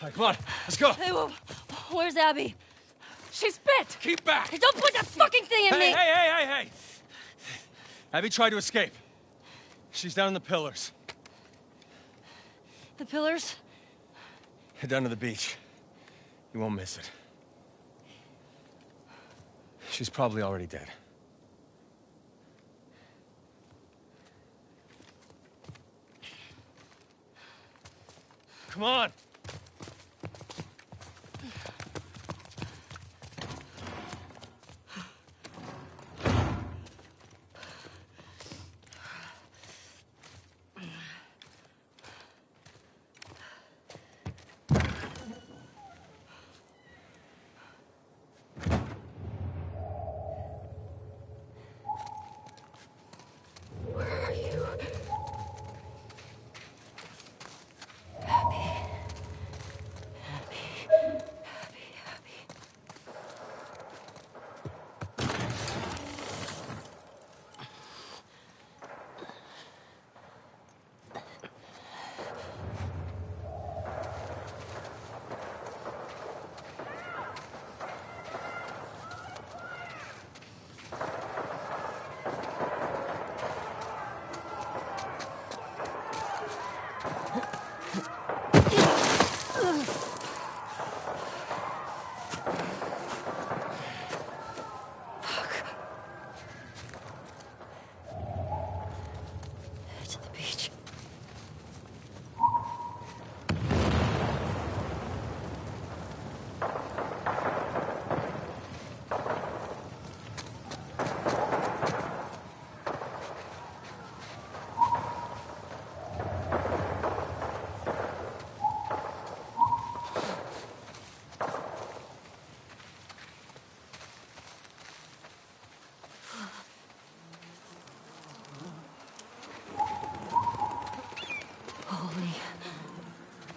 right, come on, let's go. Hey, where's Abby? She's bit! Keep back! Hey, don't put that fucking thing in me! Hey! Abby tried to escape. She's down in the pillars. The pillars? Head down to the beach. You won't miss it. She's probably already dead. Come on!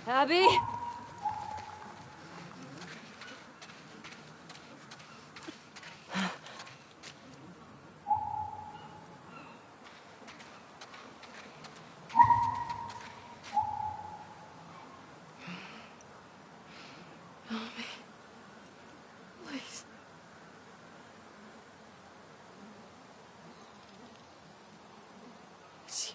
Abby? Please. It's you.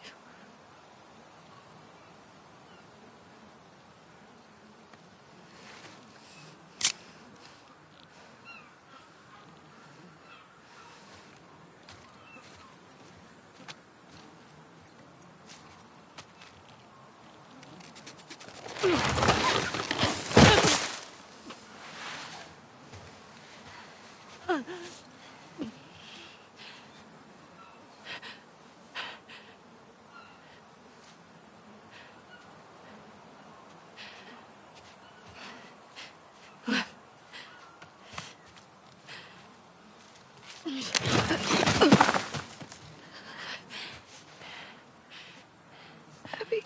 Abby.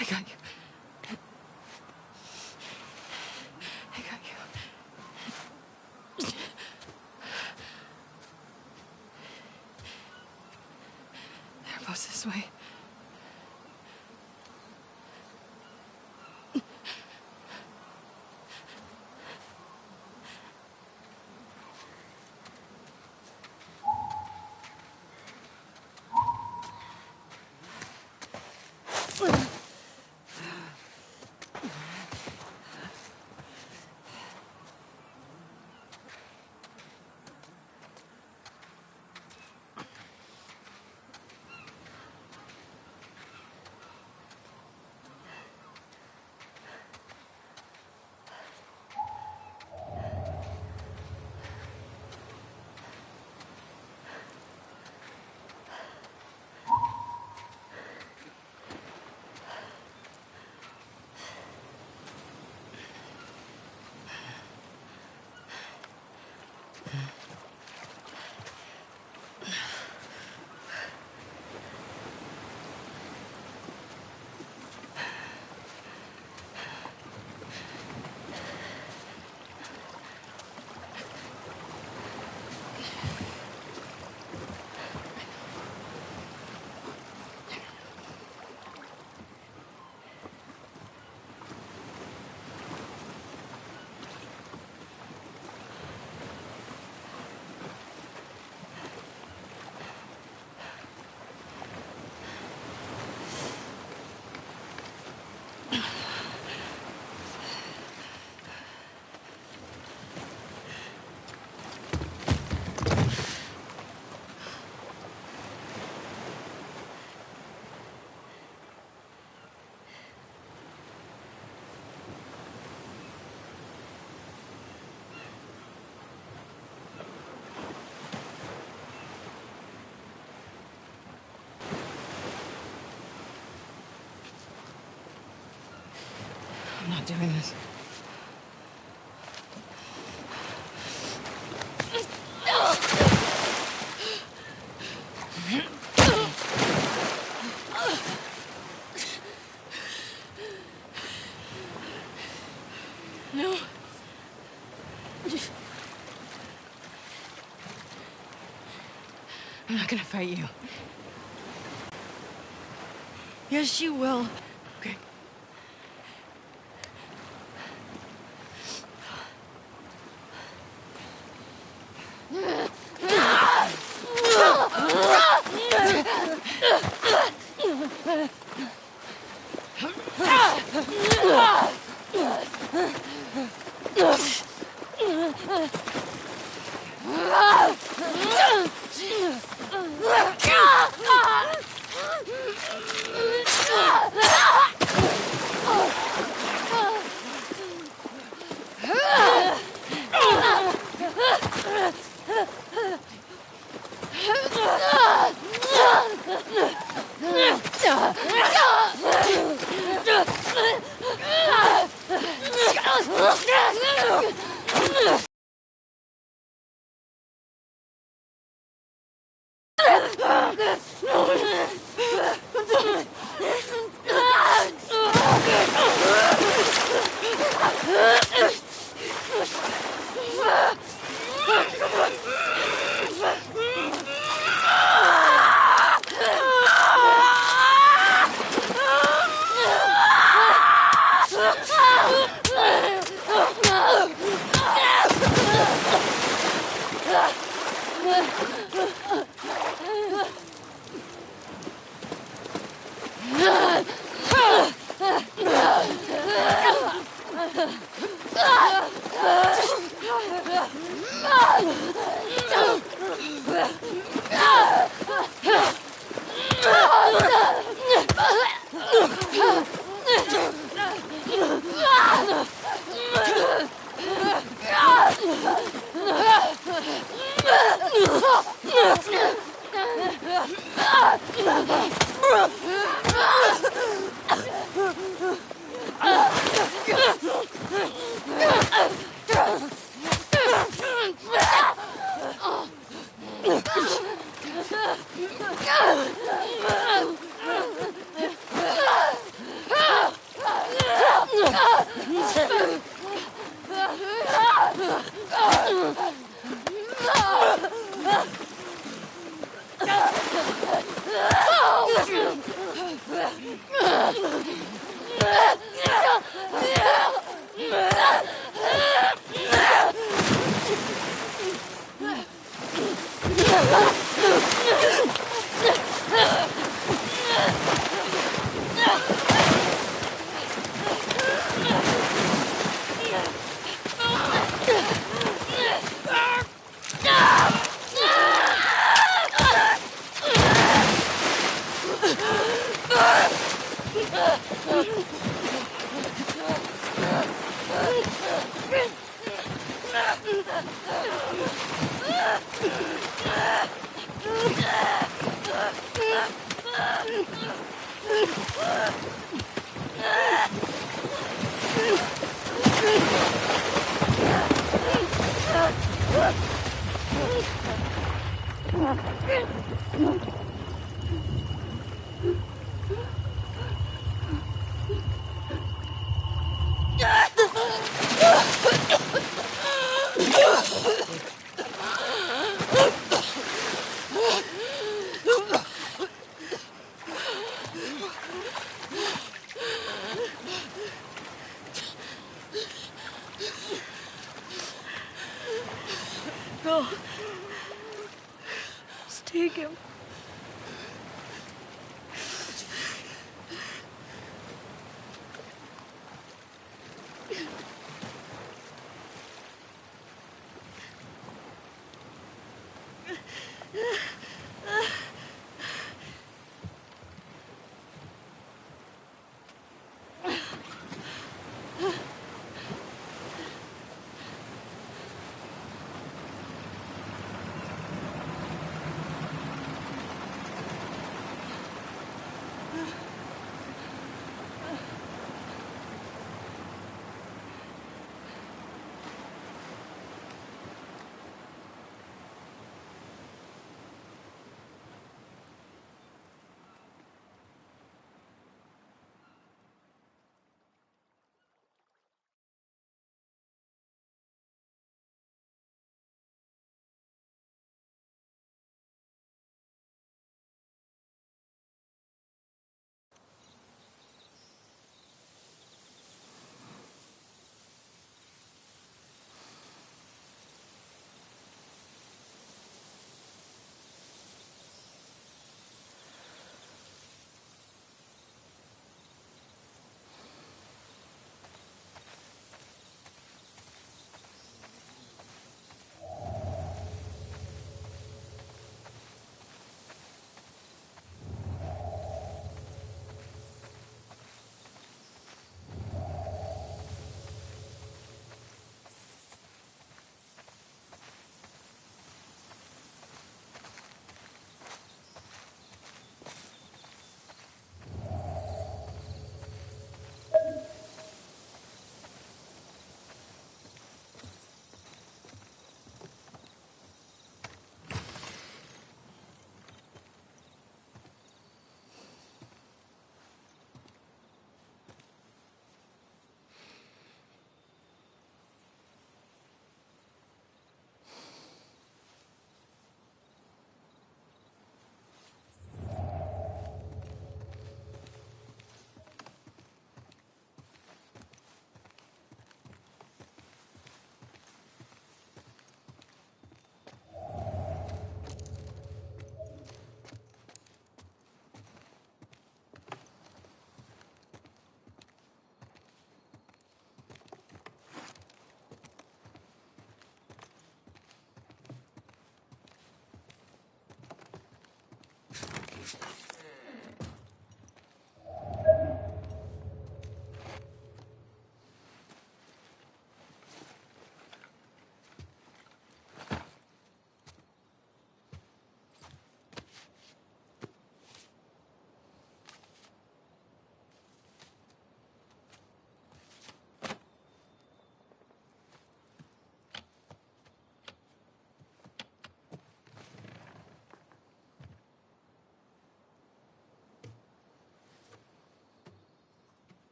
I got you. I got you. They're both this way. I'm not doing this. No. I'm not gonna fight you. Yes, you will. Okay.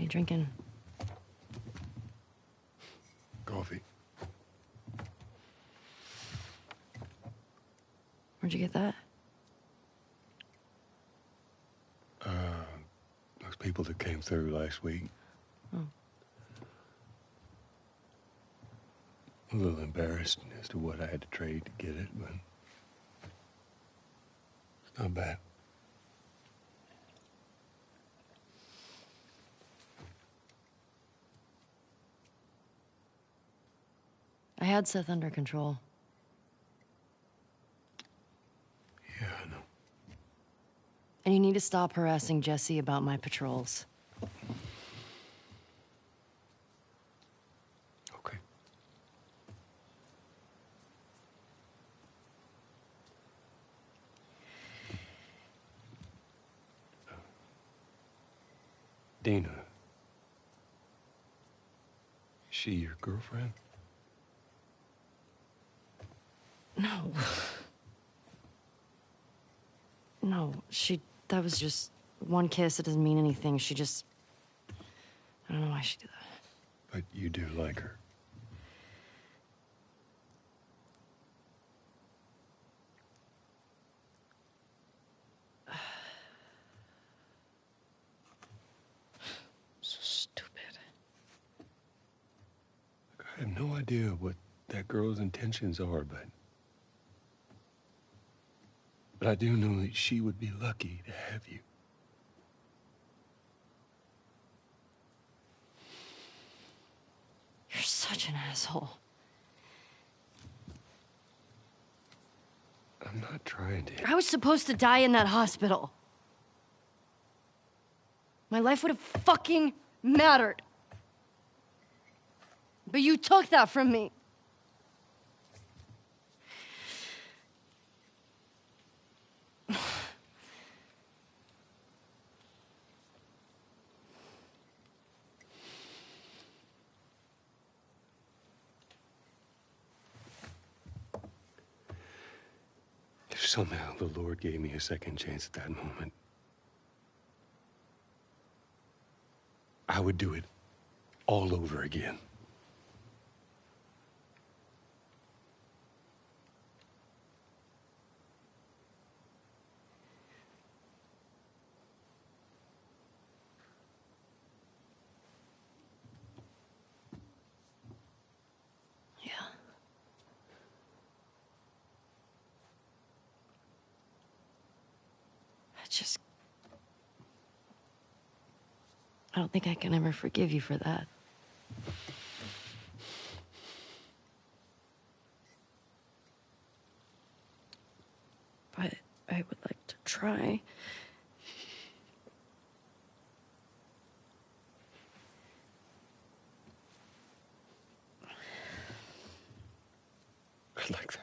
you drinking? Coffee. Where'd you get that? Those people that came through last week. Oh. A little embarrassed as to what I had to trade to get it, but it's not bad. I had Seth under control. Yeah, I know. And you need to stop harassing Jesse about my patrols. Okay. Dina. Is she your girlfriend? No. No, that was just one kiss. It doesn't mean anything. I don't know why she did that. But you do like her. So stupid. Look, I have no idea what that girl's intentions are, but I do know that she would be lucky to have you. You're such an asshole. I'm not trying to. I was supposed to die in that hospital. My life would have fucking mattered. But you took that from me. If somehow the Lord gave me a second chance at that moment, I would do it all over again. Yeah. I don't think I can ever forgive you for that. But I would like to try. I like that.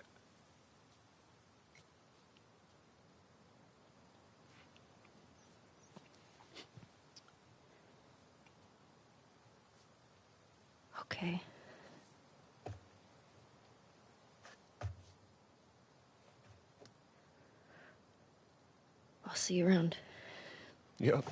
Okay. I'll see you around. Yep.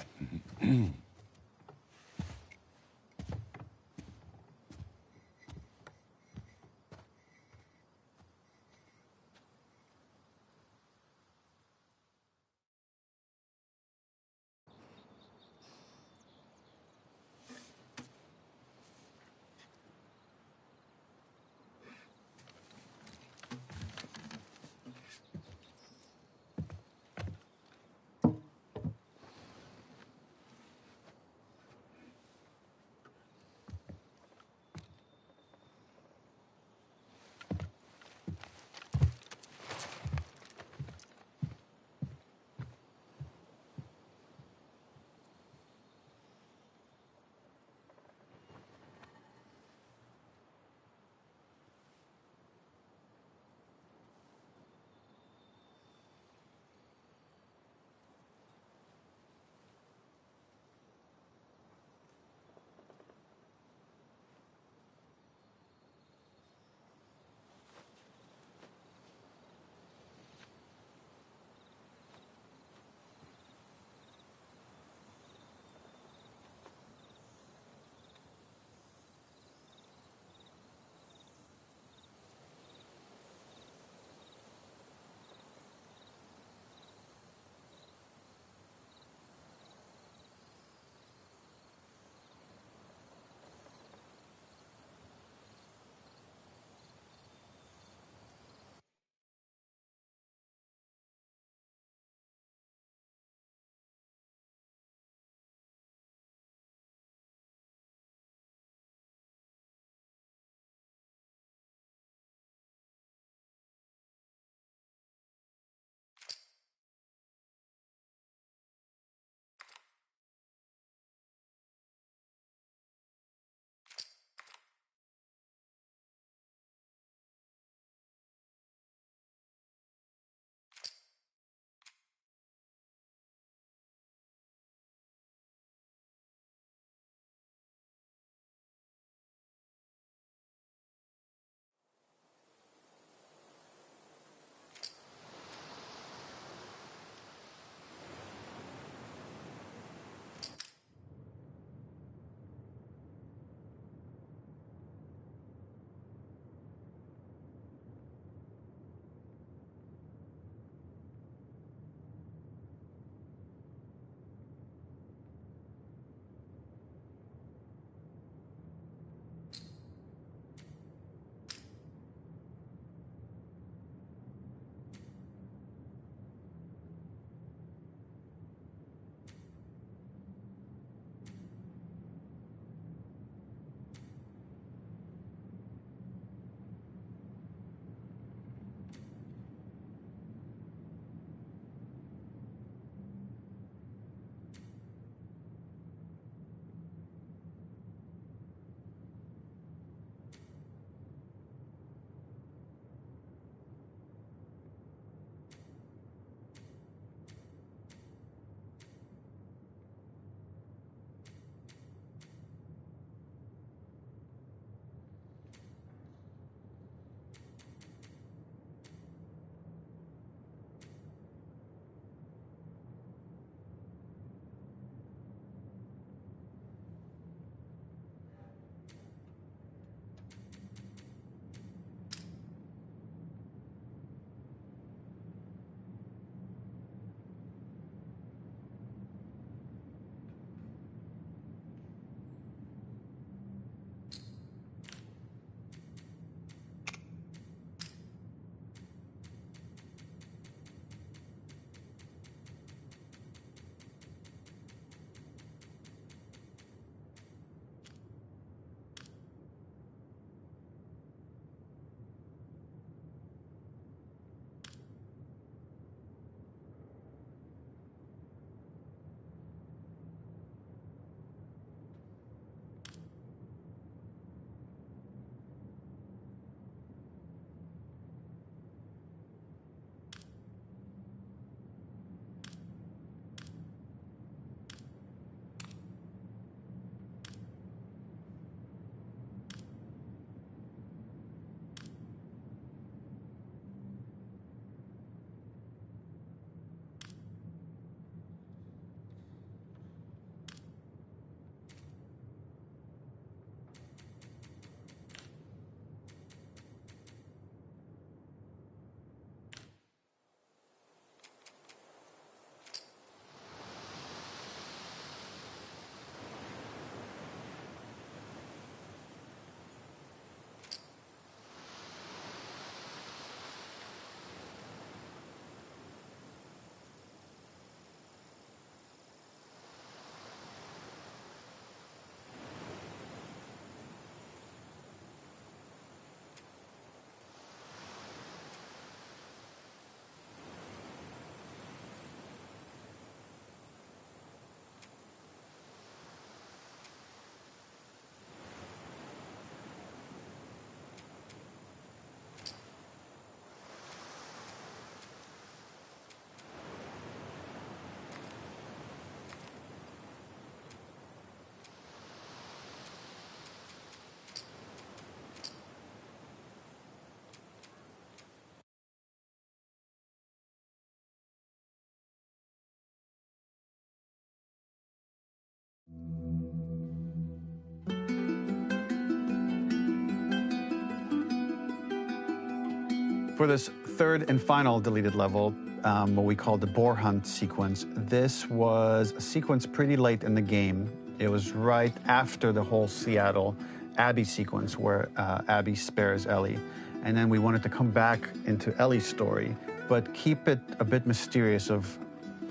For this third and final deleted level, what we call the boar hunt sequence, this was a sequence pretty late in the game. It was right after the whole Seattle Abby sequence where Abby spares Ellie. And then we wanted to come back into Ellie's story, but keep it a bit mysterious of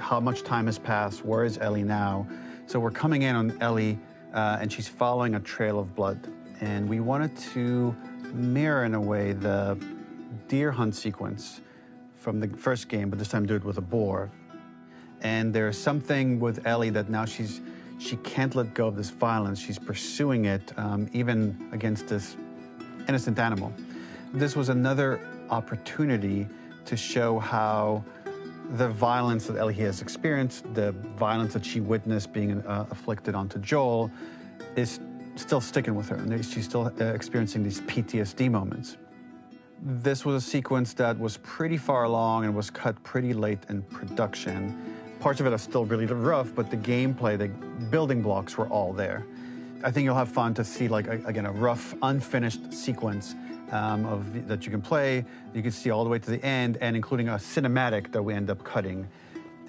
how much time has passed, where is Ellie now? So we're coming in on Ellie, and she's following a trail of blood. And we wanted to mirror, in a way, the deer hunt sequence from the first game, but this time do it with a boar. And there's something with Ellie that now she can't let go of this violence. She's pursuing it, even against this innocent animal. This was another opportunity to show how the violence that Ellie has experienced, the violence that she witnessed being afflicted onto Joel, is still sticking with her, and she's still experiencing these PTSD moments. This was a sequence that was pretty far along and was cut pretty late in production. Parts of it are still really rough, but the gameplay, the building blocks were all there. I think you'll have fun to see, like, again, a rough, unfinished sequence that you can play. You can see all the way to the end, and including a cinematic that we end up cutting.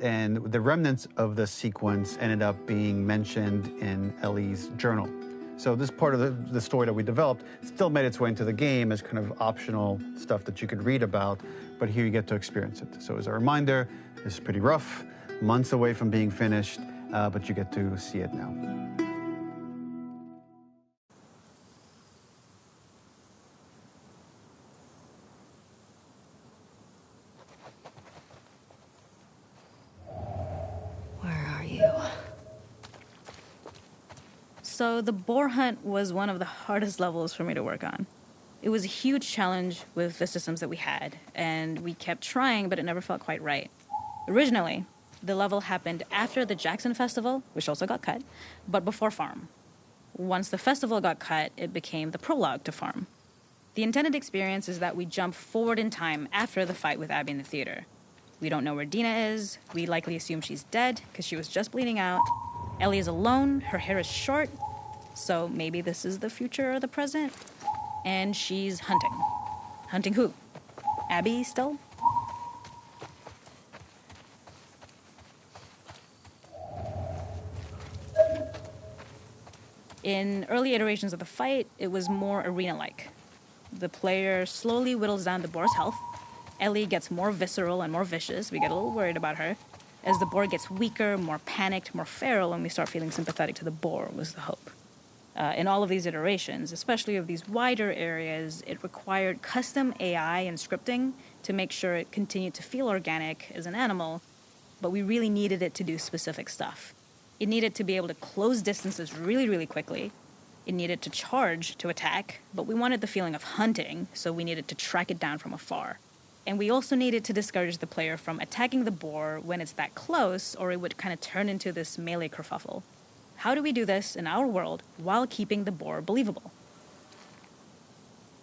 And the remnants of the sequence ended up being mentioned in Ellie's journal. So this part of the story that we developed still made its way into the game as kind of optional stuff that you could read about, but here you get to experience it. So as a reminder, this is pretty rough, months away from being finished, but you get to see it now. Where are you? So the boar hunt was one of the hardest levels for me to work on. It was a huge challenge with the systems that we had, and we kept trying, but it never felt quite right. Originally, the level happened after the Jackson Festival, which also got cut, but before Farm. Once the festival got cut, it became the prologue to Farm. The intended experience is that we jump forward in time after the fight with Abby in the theater. We don't know where Dina is. We likely assume she's dead because she was just bleeding out. Ellie is alone. Her hair is short. So maybe this is the future or the present. And she's hunting. Hunting who? Abby still? In early iterations of the fight, it was more arena-like. The player slowly whittles down the boar's health. Ellie gets more visceral and more vicious. We get a little worried about her. As the boar gets weaker, more panicked, more feral, and we start feeling sympathetic to the boar was the hope. In all of these iterations, especially of these wider areas, it required custom AI and scripting to make sure it continued to feel organic as an animal, but we really needed it to do specific stuff. It needed to be able to close distances really, really quickly. It needed to charge to attack, but we wanted the feeling of hunting, so we needed to track it down from afar. And we also needed to discourage the player from attacking the boar when it's that close, or it would kind of turn into this melee kerfuffle. How do we do this in our world while keeping the boar believable?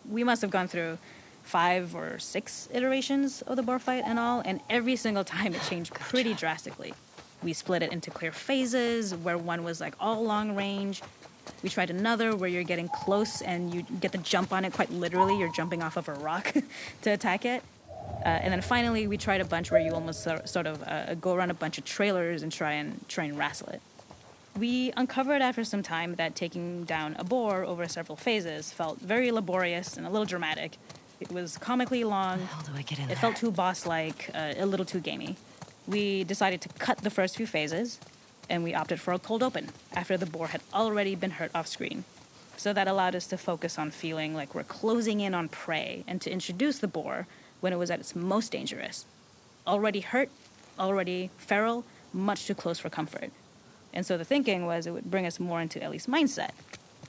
We must have gone through 5 or 6 iterations of the boar fight and all, and every single time it changed pretty drastically. We split it into clear phases, where one was like all long range. We tried another where you're getting close and you get the jump on it quite literally. You're jumping off of a rock to attack it. And then finally, we tried a bunch where you almost sort of go around a bunch of trailers and try and wrestle it. We uncovered after some time that taking down a boar over several phases felt very laborious and a little dramatic. It was comically long. How do I get in there? It felt too boss-like, a little too gamey. We decided to cut the first few phases, and we opted for a cold open after the boar had already been hurt off screen. So that allowed us to focus on feeling like we're closing in on prey and to introduce the boar when it was at its most dangerous. Already hurt, already feral, much too close for comfort. And so the thinking was it would bring us more into Ellie's mindset.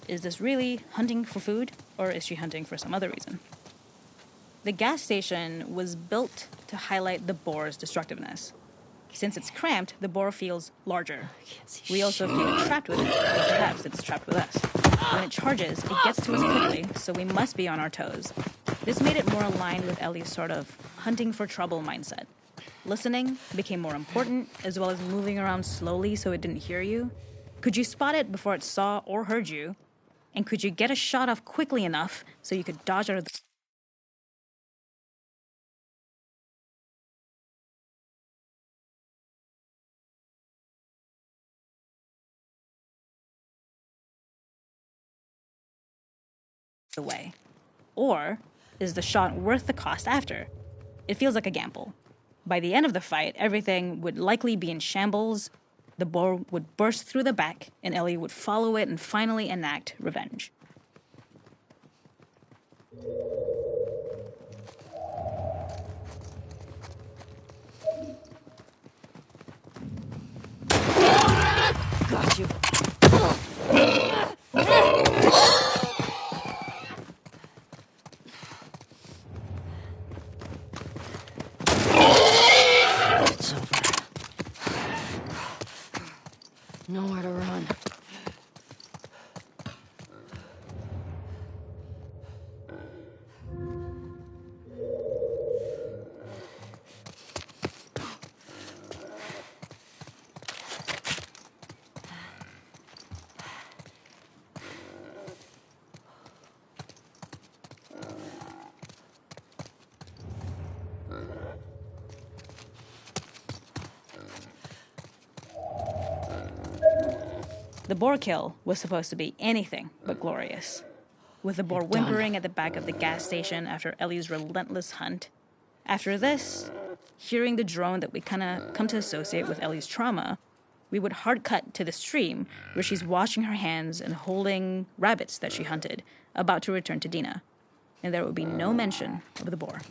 Is this really hunting for food, or is she hunting for some other reason? The gas station was built to highlight the boar's destructiveness. Since it's cramped, the boar feels larger. We also feel trapped with it, or perhaps it's trapped with us. When it charges, it gets to us quickly, so we must be on our toes. This made it more aligned with Ellie's sort of hunting for trouble mindset. Listening became more important, as well as moving around slowly so it didn't hear you. Could you spot it before it saw or heard you? And could you get a shot off quickly enough so you could dodge out of the the way? Or is the shot worth the cost after? It feels like a gamble. By the end of the fight, everything would likely be in shambles. The boar would burst through the back, and Ellie would follow it and finally enact revenge. Got you. It's over. Nowhere to run. The boar kill was supposed to be anything but glorious. With the boar whimpering at the back of the gas station after Ellie's relentless hunt. After this, hearing the drone that we kind of come to associate with Ellie's trauma, we would hard cut to the stream where she's washing her hands and holding rabbits that she hunted, about to return to Dina. And there would be no mention of the boar.